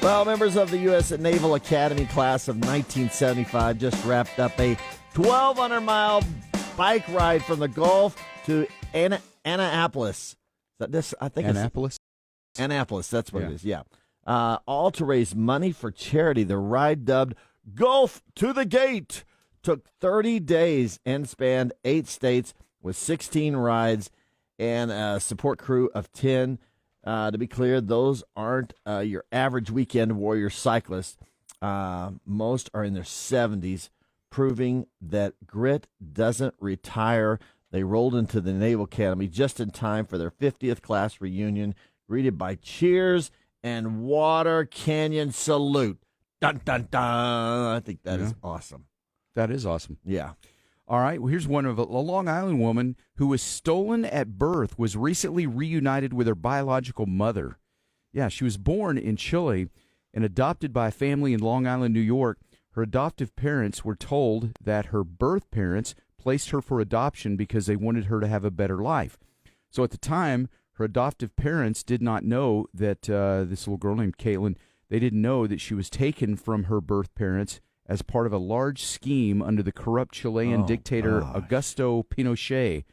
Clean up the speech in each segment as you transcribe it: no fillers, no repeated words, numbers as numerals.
Well, members of the U.S. Naval Academy class of 1975 just wrapped up a 1,200-mile bike ride from the Gulf to Annapolis. I think Annapolis? Annapolis, that's what it is, yeah. All to raise money for charity. The ride, dubbed Gulf to the Gate, took 30 days and spanned 8 states with 16 rides and a support crew of 10. To be clear, those aren't your average weekend warrior cyclists. Most are in their 70s, proving that grit doesn't retire. They rolled into the Naval Academy just in time for their 50th class reunion, greeted by cheers and Water Canyon salute. Dun, dun, dun. I think that is awesome. That is awesome. Yeah. All right, well, here's one of a Long Island woman who was stolen at birth was recently reunited with her biological mother. Yeah, she was born in Chile and adopted by a family in Long Island, New York. Her adoptive parents were told that her birth parents placed her for adoption because they wanted her to have a better life. So at the time, her adoptive parents did not know that this little girl named Caitlin, they didn't know that she was taken from her birth parents as part of a large scheme under the corrupt Chilean dictator Augusto Pinochet.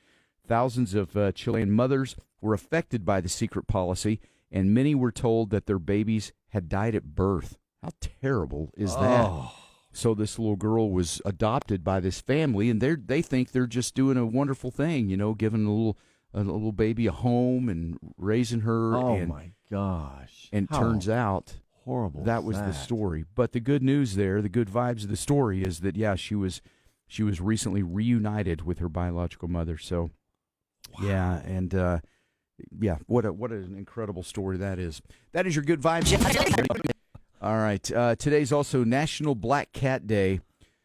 Thousands of Chilean mothers were affected by the secret policy, and many were told that their babies had died at birth. How terrible is that? So this little girl was adopted by this family, and they think they're just doing a wonderful thing, giving a little baby a home and raising her. Oh, my gosh. And turns out horrible that was the story. But the good news there, the good vibes of the story is that, yeah, she was recently reunited with her biological mother. So, yeah, and what an incredible story that is. That is your good vibes. All right. Today's also National Black Cat Day.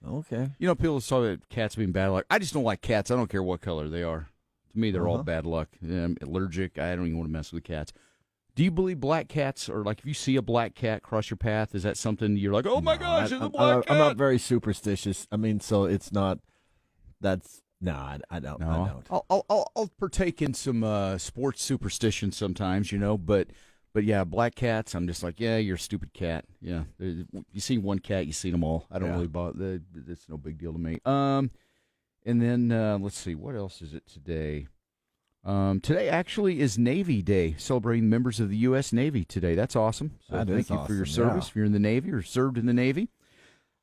Okay. People saw that cats being bad luck. I just don't like cats. I don't care what color they are. To me, they're all bad luck. I'm allergic. I don't even want to mess with cats. Do you believe black cats are like, if you see a black cat cross your path, is that something you're like, oh my gosh, it's a black cat? I'm not very superstitious. I mean, so it's not. I don't. No. I'll partake in some sports superstition sometimes, but yeah, black cats, I'm just like, yeah, you're a stupid cat. Yeah, you see one cat, you see them all. I don't really bother. It's no big deal to me. And then let's see, what else is it today? Today actually is Navy Day, celebrating members of the U.S. Navy today. That's awesome. So thank you for your service. If you're in the Navy or served in the Navy.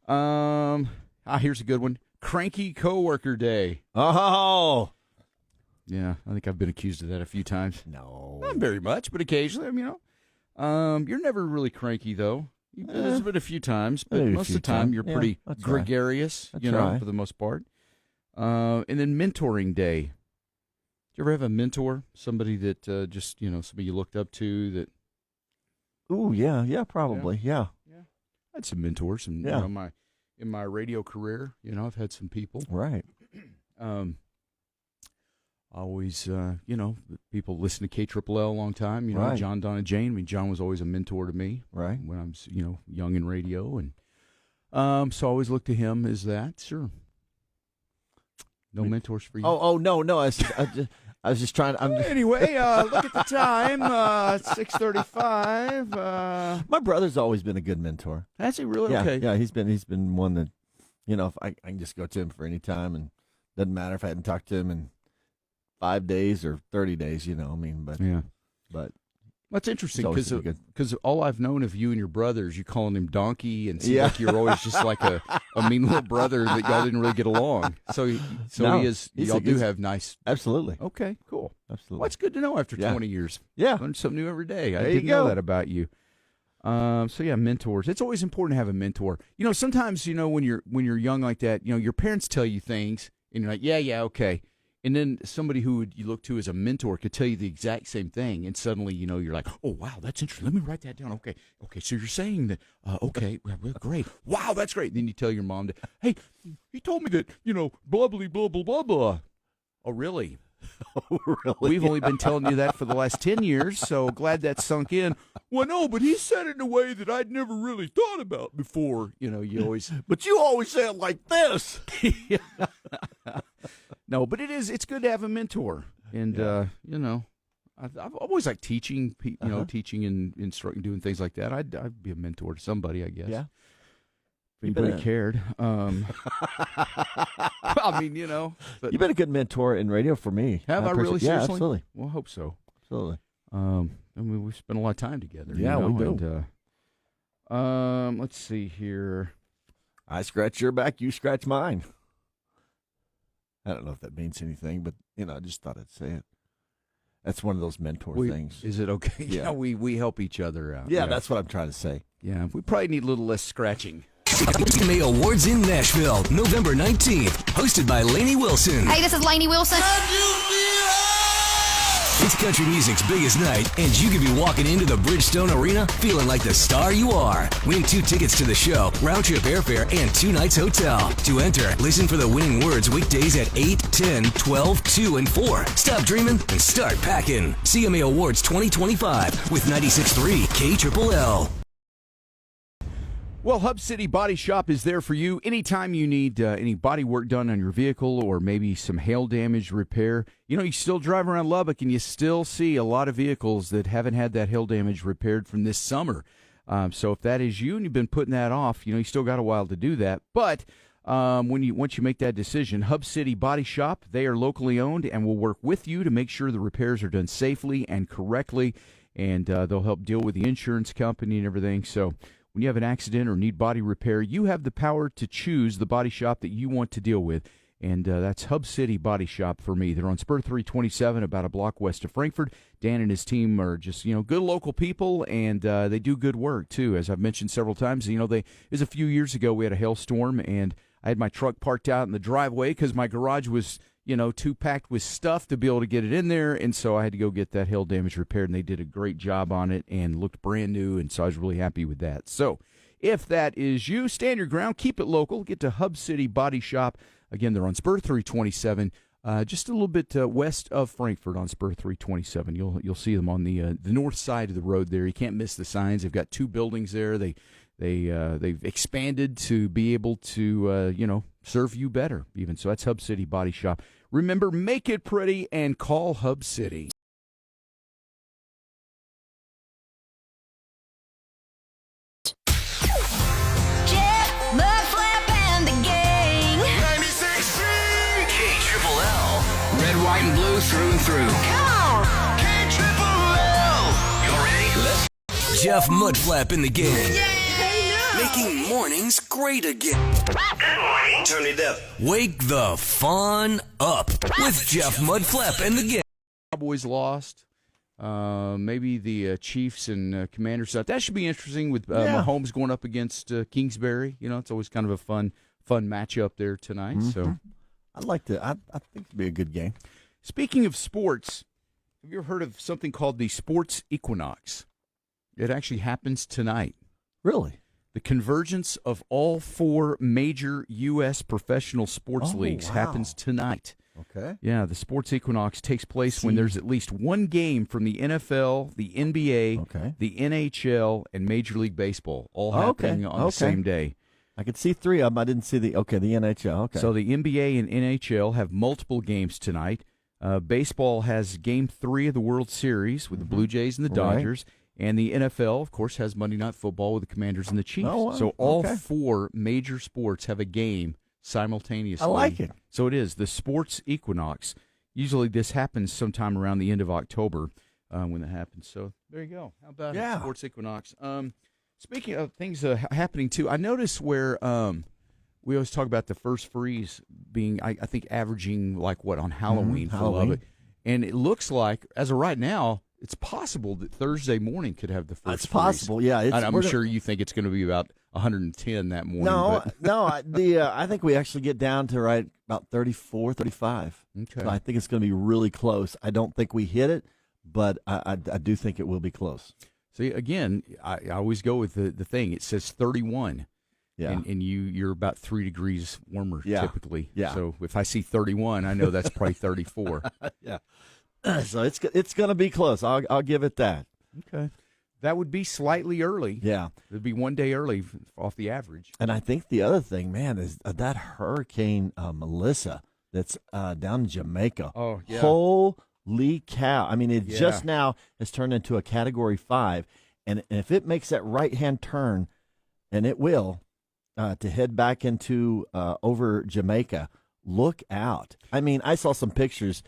Here's a good one. Cranky Coworker Day. Oh. Yeah, I think I've been accused of that a few times. No. Not very much, but occasionally, you're never really cranky, though. There's been a few times, but most of the time you're pretty gregarious, for the most part. And then Mentoring Day. Do you ever have a mentor, somebody that somebody you looked up to that? Ooh, yeah, probably, yeah. I had some mentors, and in my radio career, I've had some people. Right. Always, people listen to KLLL a long time. Right. John, Donna, Jane. I mean, John was always a mentor to me. Right. When I was, young in radio, and so I always looked to him as that. Sure. No mentors for you. Oh no! I was just trying. Anyway, look at the time. 6:35. My brother's always been a good mentor. Has he really? Yeah, okay. Yeah, he's been one that, if I can just go to him for any time, and doesn't matter if I hadn't talked to him in 5 days or 30 days. But that's interesting because all I've known of you and your brothers, you calling him Donkey, and seems like you're always just like a mean little brother that y'all didn't really get along. So no, y'all do have nice. Absolutely. Okay, cool. Absolutely. Well, that's good to know after 20 years. Yeah. Learn something new every day. I didn't know that about you. Mentors. It's always important to have a mentor. Sometimes, when you're young like that, your parents tell you things and you're like, yeah, okay. And then somebody who you look to as a mentor could tell you the exact same thing, and suddenly, you're like, oh, wow, that's interesting. Let me write that down. Okay, so you're saying that, okay, well, great. Wow, that's great. Then you tell your mom, hey, he told me that, blah, blah, blah, blah, blah, blah. Oh, really? Oh, really? We've only been telling you that for the last 10 years, so glad that sunk in. Well, no, but he said it in a way that I'd never really thought about before. You always... But you always say it like this. No, but it's good to have a mentor. And, I've always liked teaching, teaching and instructing, doing things like that. I'd be a mentor to somebody, I guess. Yeah. If anybody cared. I mean, But, you've been a good mentor in radio for me. Have I really? Yeah, Seriously? absolutely. Well, I hope so. Absolutely. I mean, we've spent a lot of time together. Yeah, we do. And, let's see here. I scratch your back, you scratch mine. I don't know if that means anything, but, I just thought I'd say it. That's one of those mentor things. Is it okay? Yeah. We help each other out. Yeah, that's what I'm trying to say. Yeah, we probably need a little less scratching. CMA Awards in Nashville, November 19th, hosted by Lainey Wilson. Hey, this is Lainey Wilson. It's country music's biggest night, and you could be walking into the Bridgestone Arena feeling like the star you are. Win 2 tickets to the show, round-trip airfare, and 2 nights hotel. To enter, listen for the winning words weekdays at 8, 10, 12, 2, and 4. Stop dreaming and start packing. CMA Awards 2025 with 96.3 KLLL. Well, Hub City Body Shop is there for you anytime you need any body work done on your vehicle or maybe some hail damage repair. You still drive around Lubbock and you still see a lot of vehicles that haven't had that hail damage repaired from this summer. So if that is you and you've been putting that off, you still got a while to do that. But once you make that decision, Hub City Body Shop, they are locally owned and will work with you to make sure the repairs are done safely and correctly, and they'll help deal with the insurance company and everything. So when you have an accident or need body repair, you have the power to choose the body shop that you want to deal with, and that's Hub City Body Shop for me. They're on Spur 327, about a block west of Frankfort. Dan and his team are just, good local people, and they do good work, too. As I've mentioned several times, it was a few years ago we had a hailstorm, and I had my truck parked out in the driveway because my garage was too packed with stuff to be able to get it in there, and so I had to go get that hail damage repaired, and they did a great job on it and looked brand new, and so I was really happy with that. So if that is you, stand your ground, keep it local, get to Hub City Body Shop. Again, they're on Spur 327, just a little bit west of Frankfort on Spur 327. You'll see them on the north side of the road there. You can't miss the signs. They've got 2 buildings there. They've expanded to be able to serve you better even. So that's Hub City Body Shop. Remember, make it pretty and call Hub City. Mudflap and the Gang. 96.3 KLLL. Red, white, and blue through and through. Come on. KLLL. You ready? Let's Jeff Mudflap in the Gang. Making mornings great again. Turn it up. Wake the fun up with Jeff Mudflap and the Gang. Cowboys lost. Maybe the Chiefs and Commanders stuff. That should be interesting with Mahomes going up against Kingsbury. It's always kind of a fun matchup there tonight. Mm-hmm. So I'd like to. I think it'd be a good game. Speaking of sports, have you ever heard of something called the Sports Equinox? It actually happens tonight. Really? The convergence of all 4 major U.S. professional sports leagues happens tonight. Okay. Yeah, the Sports Equinox takes place when there's at least one game from the NFL, the NBA, the NHL, and Major League Baseball, all happening on the same day. I could see 3 of them. I didn't see the NHL. Okay. So the NBA and NHL have multiple games tonight. Baseball has Game 3 of the World Series with the Blue Jays and the Dodgers. Right. And the NFL, of course, has Monday Night Football with the Commanders and the Chiefs. Oh, wow. So all 4 major sports have a game simultaneously. I like it. So it is the Sports Equinox. Usually this happens sometime around the end of October when that happens. So there you go. How about Sports Equinox? Speaking of things happening, too, I noticed where we always talk about the first freeze being, I think, averaging on Halloween for Lubbock. And it looks like, as of right now, it's possible that Thursday morning could have the first freeze. It's possible, yeah. I'm sure you think it's going to be about 110 that morning. I think we actually get down to about 34, 35. Okay. So I think it's going to be really close. I don't think we hit it, but I do think it will be close. See, again, I always go with the thing. It says 31. Yeah. And you're about 3 degrees warmer typically. Yeah. So if I see 31, I know that's probably 34. Yeah. So it's going to be close. I'll give it that. Okay. That would be slightly early. Yeah. It would be one day early off the average. And I think the other thing, man, is that Hurricane Melissa that's down in Jamaica. Oh, yeah. Holy cow. I mean, it just now has turned into a Category 5. And if it makes that right-hand turn, and it will, to head back into over Jamaica, look out. I mean, I saw some pictures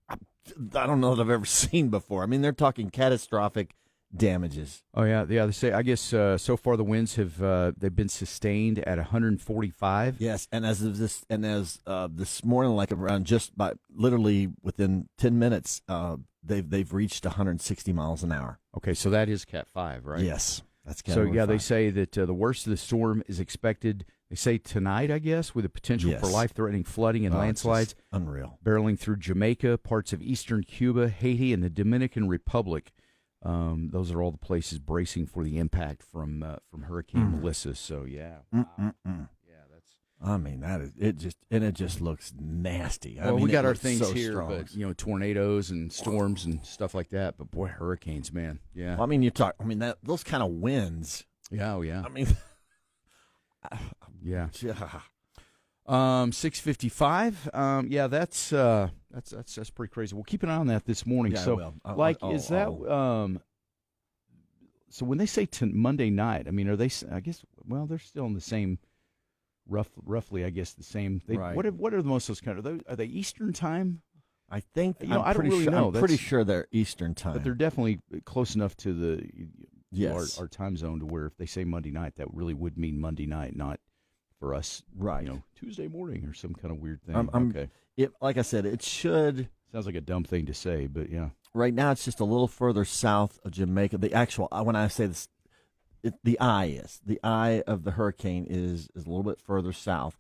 I don't know that I've ever seen before. I mean, they're talking catastrophic damages. Oh, yeah. They say, I guess, so far the winds have they've been sustained at 145. Yes, and as this morning, like around just by literally within 10 minutes, they've reached 160 miles an hour. Okay, so that is Cat 5, right? Yes, that's Cat 5. So, they say that the worst of the storm is expected, they say tonight, I guess, with the potential for life-threatening flooding and landslides. Unreal. Barreling through Jamaica, parts of eastern Cuba, Haiti, and the Dominican Republic. Those are all the places bracing for the impact from Hurricane Melissa. So, yeah. Wow. Yeah, that's. I mean, it just looks nasty. Well, I mean, we got our things so here, strong. but tornadoes and storms and stuff like that. But boy, hurricanes, man, yeah. Well, I mean, those kind of winds. Yeah, oh yeah. I mean, yeah. 6:55. Yeah, that's pretty crazy. We'll keep an eye on that this morning. Yeah, so, so when they say Monday night, I mean, are they? I guess. Well, they're still in the same. Roughly, I guess the same. Right. What are most of those kind of? Are they Eastern time? I think. I don't really know. I'm pretty sure they're Eastern time, but they're definitely close enough to the our time zone to where if they say Monday night, that really would mean Monday night, not for us, right? Tuesday morning or some kind of weird thing. Okay. Like I said, it should. Sounds like a dumb thing to say, but yeah. Right now, it's just a little further south of Jamaica. The actual, when I say this, the eye of the hurricane is a little bit further south,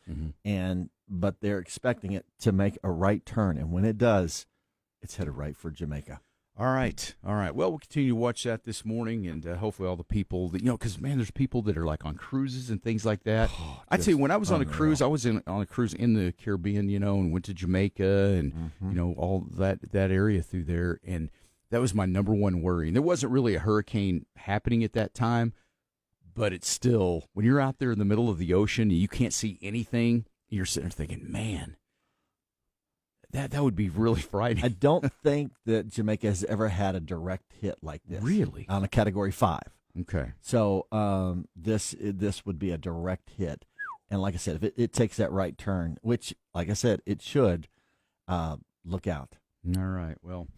but they're expecting it to make a right turn, and when it does, it's headed right for Jamaica. All right. Well, we'll continue to watch that this morning, and hopefully all the people that, because, man, there's people that are like on cruises and things like that. I'd say when I was on a cruise, I was on a cruise in the Caribbean, and went to Jamaica and, all that area through there, and that was my number one worry. And there wasn't really a hurricane happening at that time, but it's still, when you're out there in the middle of the ocean and you can't see anything, you're sitting there thinking, man, that would be really frightening. I don't think that Jamaica has ever had a direct hit like this. Really? On a Category 5. Okay. So this would be a direct hit. And like I said, if it takes that right turn, which, like I said, it should, look out. All right. Well,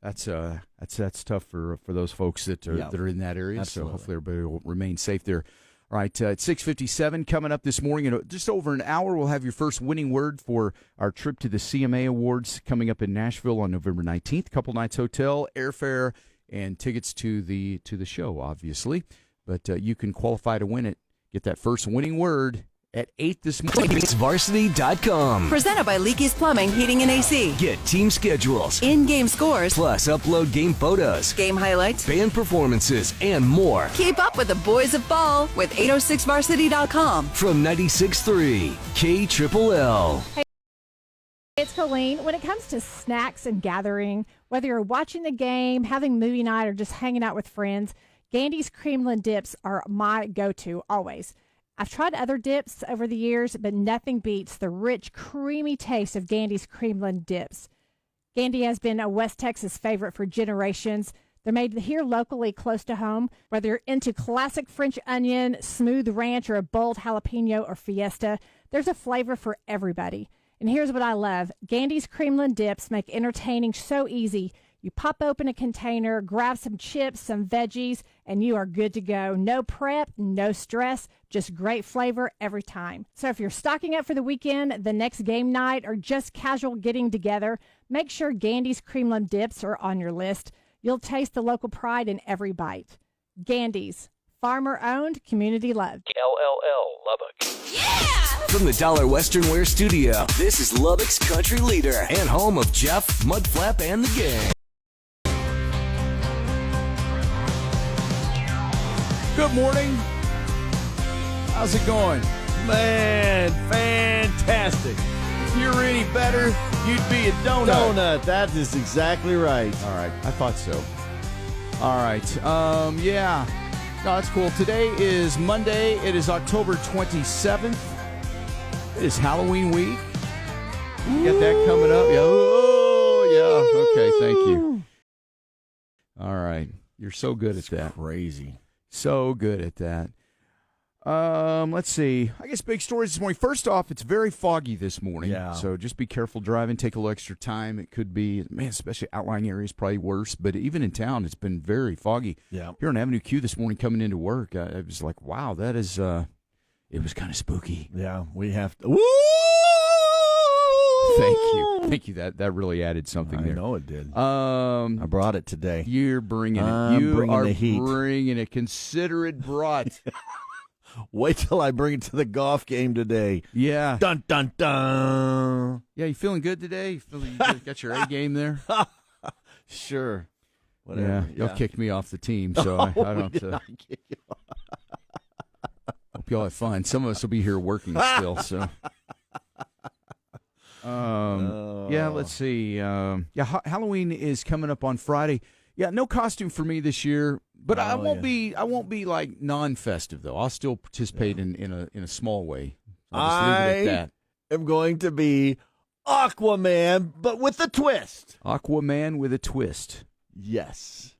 that's tough for those folks that are in that area. Absolutely. So hopefully everybody will remain safe there. All right, at 6:57 coming up this morning, in just over an hour, we'll have your first winning word for our trip to the CMA Awards coming up in Nashville on November 19th. Couple nights hotel, airfare, and tickets to the show, obviously. But you can qualify to win it. Get that first winning word at 8 this morning. Varsity.com. Presented by Leakey's Plumbing, Heating, and AC. Get team schedules, In-game scores, plus upload game photos, game highlights, band performances, and more. Keep up with the boys of ball with 806varsity.com. From 96.3 KLLL. Hey, it's Colleen. When it comes to snacks and gathering, whether you're watching the game, having movie night, or just hanging out with friends, Gandy's Creamland dips are my go-to always. I've tried other dips over the years, but nothing beats the rich, creamy taste of Gandy's Creamland dips. Gandy has been a West Texas favorite for generations. They're made here locally close to home. Whether you're into classic French onion, smooth ranch, or a bold jalapeno or fiesta, there's a flavor for everybody. And here's what I love. Gandy's Creamland dips make entertaining so easy. You pop open a container, grab some chips, some veggies, and you are good to go. No prep, no stress, just great flavor every time. So if you're stocking up for the weekend, the next game night, or just casual getting together, make sure Gandy's Creamland dips are on your list. You'll taste the local pride in every bite. Gandy's, farmer-owned, community-loved. KLLL Lubbock. Yeah! From the Dollar Western Wear Studio, this is Lubbock's country leader and home of Jeff, Mudflap, and the gang. Good morning. How's it going? Man, fantastic. If you were any better, you'd be a donut. That is exactly right. All right. I thought so. All right. Yeah. No, that's cool. Today is Monday. It is October 27th. It is Halloween week. You got that coming up? Yeah. Oh, yeah. Okay. Thank you. All right. You're so good at that. Crazy. So good at that. Let's see. I guess big stories this morning. First off, it's very foggy this morning. Yeah. So just be careful driving. Take a little extra time. It could be, man, especially outlying areas, probably worse. But even in town, it's been very foggy. Yeah. Here on Avenue Q this morning coming into work, I was like, wow, that is, it was kind of spooky. Yeah, we have to. Woo! Thank you. That really added something there. I know it did. I brought it today. You're bringing it. I'm You bringing are the heat. bringing it. Consider it brought. Wait till I bring it to the golf game today. Yeah. Dun, dun, dun. Yeah, you feeling good today? You got your A game there? Sure. Whatever. Y'all kicked me off the team, so I don't did not kick you off. hope y'all have fun. Some of us will be here working still, so. Yeah, let's see. Halloween is coming up on Friday. Yeah, no costume for me this year, but I won't be like non-festive though. I'll still participate in a small way. I'll just leave it at that. I'm going to be Aquaman, but with a twist. Aquaman with a twist. Yes.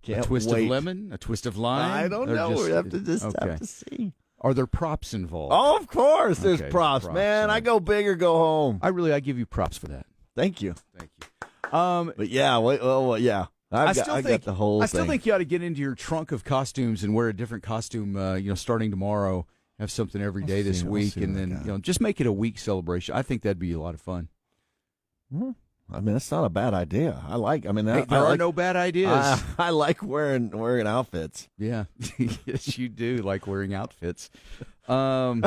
A twist of lemon? A twist of lime? I don't know. We have to see. Are there props involved? Oh, of course there's props, man. Right. I go big or go home. I give you props for that. Thank you. But yeah, yeah. I got the whole thing. I still think you ought to get into your trunk of costumes and wear a different costume, starting tomorrow. Have something every day this week, and then just make it a week celebration. I think that'd be a lot of fun. Mm-hmm. I mean, that's not a bad idea. There are no bad ideas. I like wearing outfits. Yeah, yes, you do like wearing outfits. I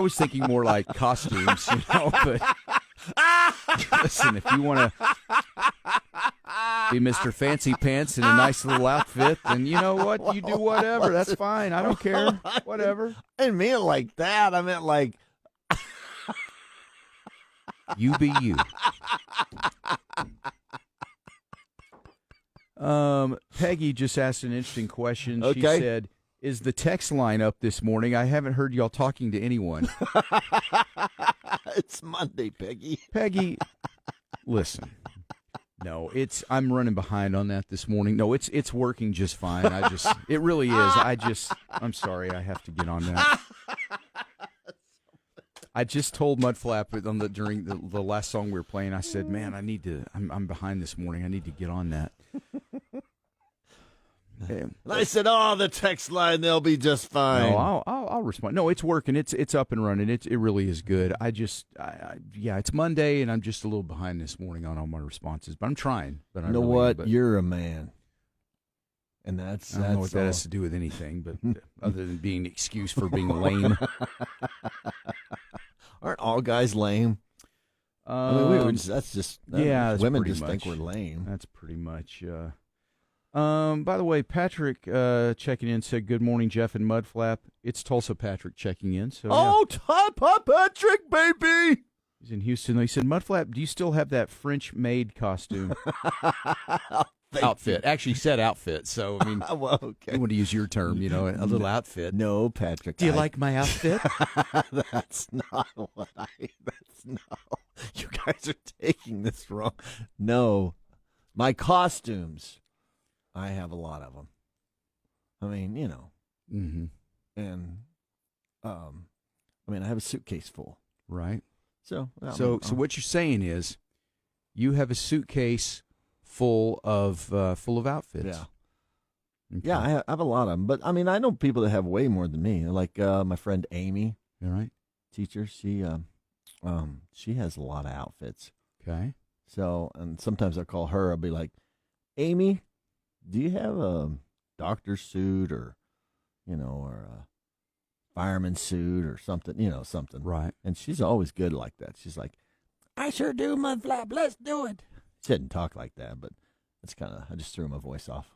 was thinking more like costumes, but listen, if you want to be Mr. Fancy Pants in a nice little outfit, then you know what? You do whatever. That's fine. I don't care. Whatever. I didn't mean it like that. I meant like... You be you. Peggy just asked an interesting question. Okay. She said, is the text line up this morning? I haven't heard y'all talking to anyone. It's Monday, Peggy. Peggy, listen. No, I'm running behind on that this morning. No, it's working just fine. It really is. I'm sorry, I have to get on that. I just told Mudflap during the last song we were playing. I said, "Man, I'm behind this morning. I need to get on that." And I said, "Oh, the text line, they'll be just fine." No, I'll respond. No, it's working. It's up and running. It really is good. It's Monday, and I'm just a little behind this morning on all my responses, but I'm trying. But you know what? You're a man, and I don't know what that has to do with anything, but other than being an excuse for being lame. Aren't all guys lame? Women just think we're lame. That's pretty much. By the way, Patrick checking in said, "Good morning, Jeff and Mudflap." It's Tulsa Patrick checking in. So Patrick, baby. He's in Houston. He said, "Mudflap, do you still have that French-made costume?" Outfit. Actually said outfit. So I mean, well, okay. I want to use your term. A little outfit. No, Patrick. Do you like my outfit? That's not what you guys are taking this wrong. No, my costumes. I have a lot of them. I mean, Mm-hmm. And I have a suitcase full. Right. So what you're saying is, you have a suitcase full of outfits. Yeah. Okay. Yeah, I have a lot of them. But, I know people that have way more than me. Like my friend Amy. All right. Teacher, she has a lot of outfits. Okay. So, and sometimes I call her. I'll be like, Amy, do you have a doctor's suit or a fireman's suit or something, something. Right. And she's always good like that. She's like, I sure do, Mudflap. Let's do it. She didn't talk like that, but it's I just threw my voice off.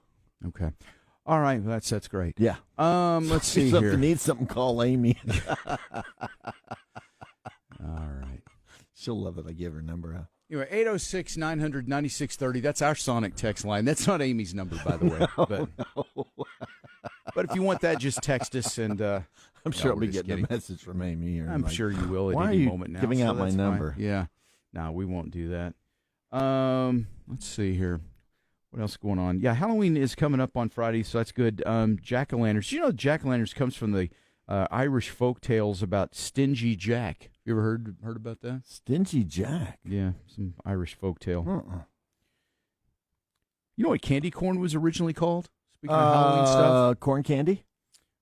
Okay. All right. Well, that's great. Yeah. Let's see if here. you need something, call Amy. All right. She'll love it. I give her number out. Anyway, 806-900-9630. That's our Sonic text line. That's not Amy's number, by the way. No. But if you want that, just text us, and I'm sure I'll be getting a message from Amy. I'm sure you will at why any are you moment now. giving out my number? Yeah. No, we won't do that. Let's see here. What else is going on? Yeah, Halloween is coming up on Friday, so that's good. Jack-o'-lanterns. You know, jack-o'-lanterns comes from the Irish folk tales about Stingy Jack. You ever heard about that? Stingy Jack. Yeah, some Irish folk tale. You know what candy corn was originally called? Speaking of Halloween stuff, corn candy.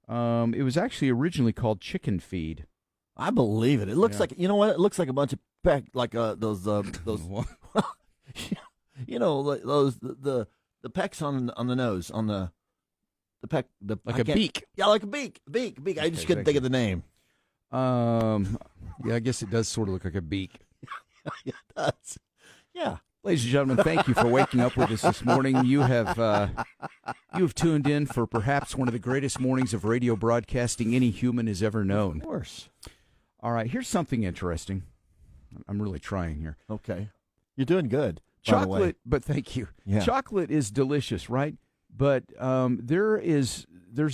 It was actually originally called chicken feed. I believe it. It looks like, you know what? It looks like a bunch of those you know, those the pecks on the nose, on the peck, like a beak. Yeah, like a beak. I just couldn't think of the name. Yeah, I guess it does sort of look like a beak. It does. Yeah. Ladies and gentlemen, thank you for waking up with us this morning. You have tuned in for perhaps one of the greatest mornings of radio broadcasting any human has ever known. Of course. All right, here's something interesting. I'm really trying here. Okay. You're doing good. Chocolate, but thank you. Yeah. Chocolate is delicious, right? But there's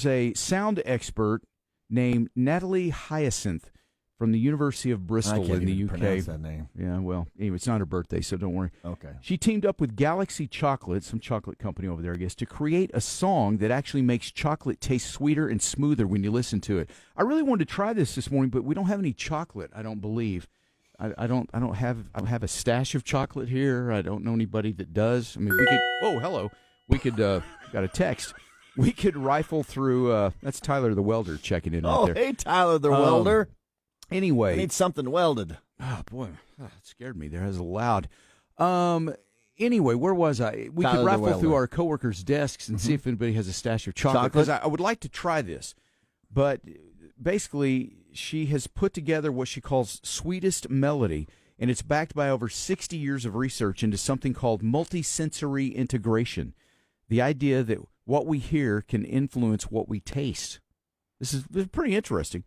a sound expert named Natalie Hyacinth from the University of Bristol in the UK. Pronounce that name. Yeah, well, anyway, it's not her birthday, so don't worry. Okay. She teamed up with Galaxy Chocolate, some chocolate company over there, I guess, to create a song that actually makes chocolate taste sweeter and smoother when you listen to it. I really wanted to try this morning, but we don't have any chocolate, I don't believe. I don't have a stash of chocolate here. I don't know anybody that does. I mean, we could. Oh, hello. We could got a text. We could rifle through. That's Tyler the welder checking in out there. Oh, hey, Tyler the welder. Anyway, I need something welded. Oh boy, that scared me there. That was loud. Anyway, where was I? We Tyler could the rifle welder. through our coworkers' desks and see if anybody has a stash of chocolate. Because I would like to try this, but basically, she has put together what she calls Sweetest Melody, and it's backed by over 60 years of research into something called multisensory integration. The idea that what we hear can influence what we taste. This is pretty interesting.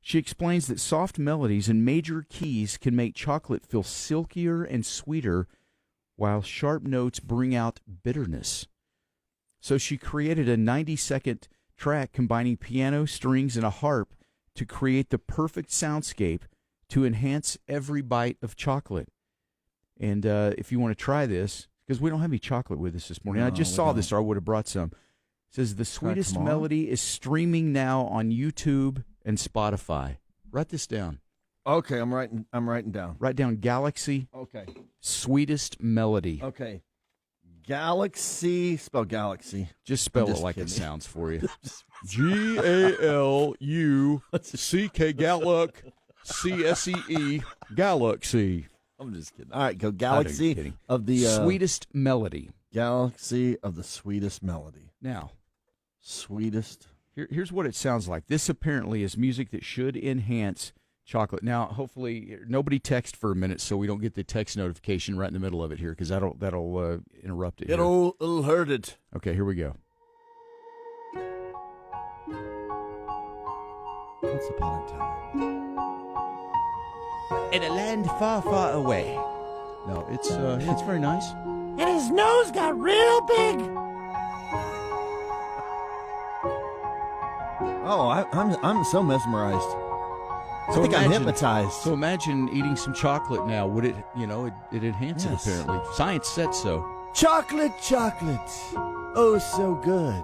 She explains that soft melodies and major keys can make chocolate feel silkier and sweeter, while sharp notes bring out bitterness. So she created a 90-second track combining piano, strings, and a harp to create the perfect soundscape to enhance every bite of chocolate. And if you want to try this, because we don't have any chocolate with us this morning. I just saw this, or I would have brought some. It says the Sweetest Melody is streaming now on YouTube and Spotify. Write this down. Okay, I'm writing down. Write down Galaxy. Okay. Sweetest Melody. Okay. Galaxy. Spell Galaxy. Just spell it like it sounds for you. Galuck Galaxy. Galaxy. I'm just kidding. All right, go Galaxy of the Sweetest Melody. Galaxy of the Sweetest Melody. Now, sweetest. Here's what it sounds like. This apparently is music that should enhance chocolate. Now, hopefully, nobody text for a minute so we don't get the text notification right in the middle of it here, because that'll interrupt it. It'll hurt it. Okay, here we go. Once upon a time, in a land far, far away. No, it's very nice. and his nose got real big. Oh, I'm so mesmerized. I think I'm hypnotized. So imagine eating some chocolate now. Would it, it enhance it apparently. Science said so. Chocolate, chocolate. Oh, so good.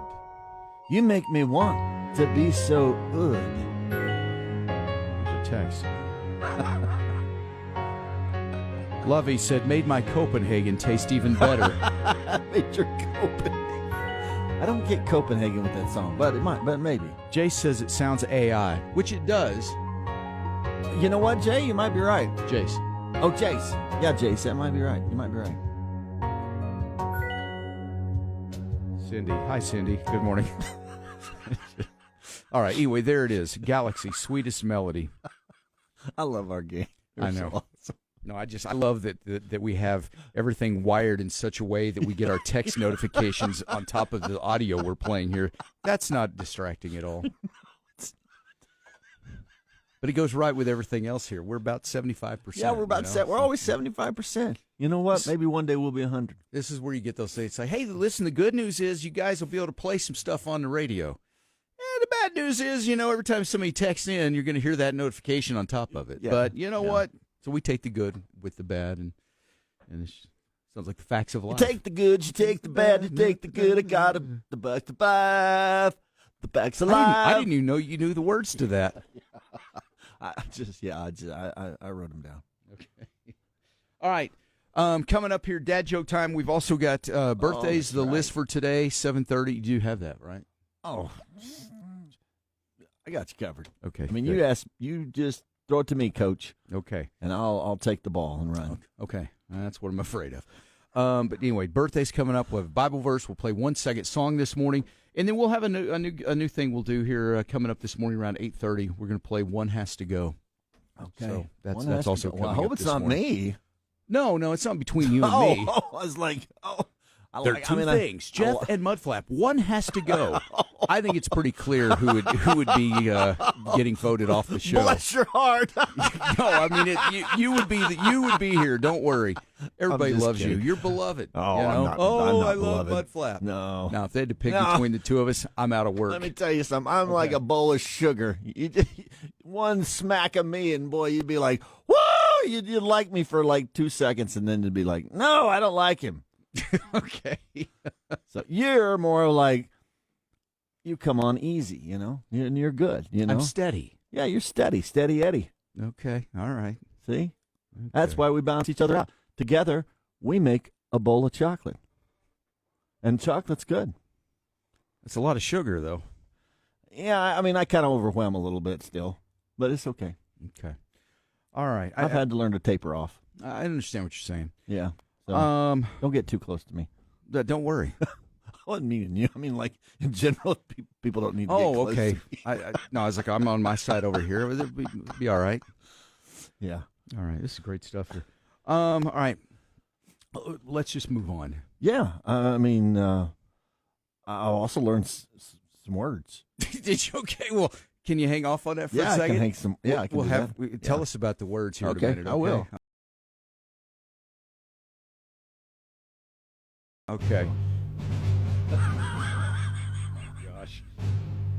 You make me want to be so good. There's a text. Lovey said, made my Copenhagen taste even better. Made your Copenhagen. I don't get Copenhagen with that song, but it might, but maybe. Jace says it sounds AI, which it does. You know what, Jay? You might be right. Jace. Oh, Jace. Yeah, Jace, that might be right. You might be right. Cindy. Hi, Cindy. Good morning. All right. Anyway, there it is. Galaxy, Sweetest Melody. I love our game. I know. So awesome. No, I love that we have everything wired in such a way that we get our text notifications on top of the audio we're playing here. That's not distracting at all. But it goes right with everything else here. We're about 75%. Yeah, we're about we're always 75%. You know what? Maybe one day we'll be 100. This is where you get those things. It's like, hey, listen, the good news is you guys will be able to play some stuff on the radio. And the bad news is, every time somebody texts in, you're going to hear that notification on top of it. Yeah. But you know what? So we take the good with the bad, and Sounds like the facts of life. You take the good, you take the bad, you take the good. I got the buck to buy. The back's alive. I didn't even know you knew the words to that. I wrote them down. Okay. All right. Coming up here, Dad Joke Time. We've also got birthdays, the list for today, 7:30. You do have that, right? Oh, I got you covered. Okay. I mean, good. you just throw it to me, Coach. Okay. And I'll take the ball and run. Okay. That's what I'm afraid of. But anyway, birthdays coming up. We'll have a Bible verse. We'll play 1 second song this morning. And then we'll have a new thing we'll do here coming up this morning around 8:30. We're going to play One Has to Go. Okay. So that's also coming I hope up it's this not morning. me. No, it's not between you and me. I was like, There are two things, Jeff and Mudflap. One has to go. I think it's pretty clear who would be getting voted off the show. Bless your heart. No, I mean you would be here. Don't worry. Everybody loves kidding. you. You're beloved. Oh, you know? I'm not I beloved. love Mudflap. No. Now, if they had to pick between the two of us, I'm out of work. Let me tell you something. I'm like a bowl of sugar. One smack of me, and boy, you'd be like, woo! You'd like me for like 2 seconds, and then it'd be like, no, I don't like him. Okay. So you're more like, you come on easy, you know, and you're good, you know. I'm steady. Yeah, you're steady Eddie. Okay. All right. See? Okay. That's why we balance each other out. Together, we make a bowl of chocolate. And chocolate's good. It's a lot of sugar, though. Yeah, I mean, I kind of overwhelm a little bit still, but it's okay. Okay. All right. I've had to learn to taper off. I understand what you're saying. Yeah. So don't get too close to me. Don't worry. I wasn't meaning you. I mean, like, in general, people don't need to get close okay. to me. No, I was like, I'm on my side over here. It'll be all right. Yeah. All right. This is great stuff here. All right. Let's just move on. Yeah. I mean, I'll also learn some words. Did you? Okay. Well, can you hang off on that for a second? I can hang some. Yeah, I can we'll do have. that. Tell us about the words here in a minute. I will. Okay. Gosh.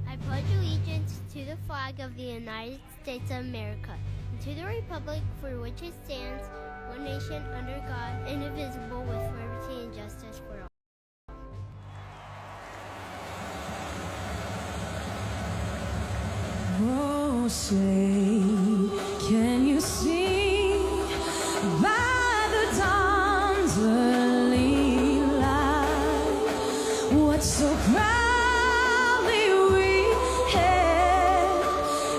I pledge allegiance to the flag of the United States of America and to the republic for which it stands, one nation under God, indivisible, with liberty and justice for all. Oh, say, can you see by the dawn's early light what so proudly we hailed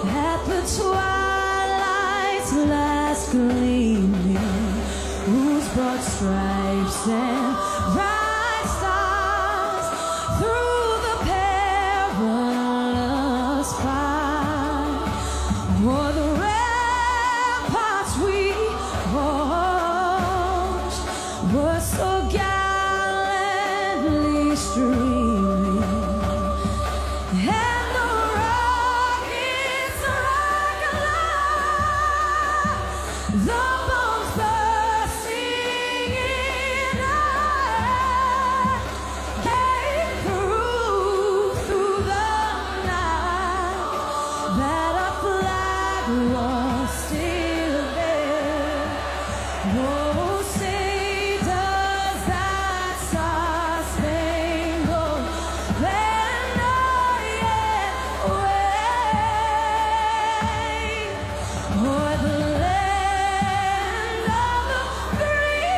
at the twilight's last gleaming, whose broad stripes and bright stars through the perilous fight. For the ramparts we watched were so gallantly streaming, and the rockets like alive, the bombs bursting in air, came through the night that our flag was still there. Oh, say does that star-spangled banner yet wave o'er the land of the free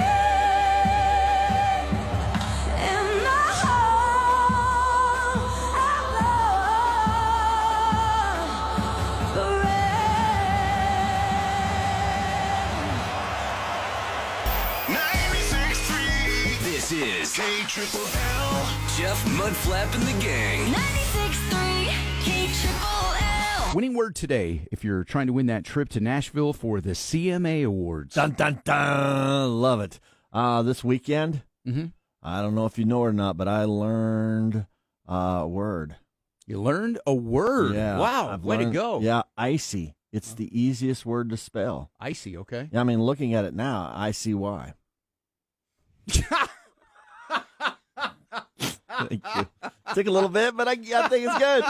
and the home of the brave? This is KLLL. Jeff Mudflap and the Gang. 96.3 KLLL. Winning word today, if you're trying to win that trip to Nashville for the CMA Awards. Dun, dun, dun. Love it. This weekend, I don't know if you know or not, but I learned a word. You learned a word. Yeah. Wow. I've Way to learned- go. Yeah, icy. It's the easiest word to spell. Icy, okay. Yeah, I mean, looking at it now, I see why. Thank you. Took a little bit, but I think it's good.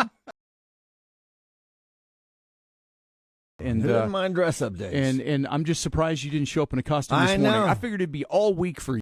And Who doesn't mind dress up days? and I'm just surprised you didn't show up in a costume I this morning. know. I figured it'd be all week for you.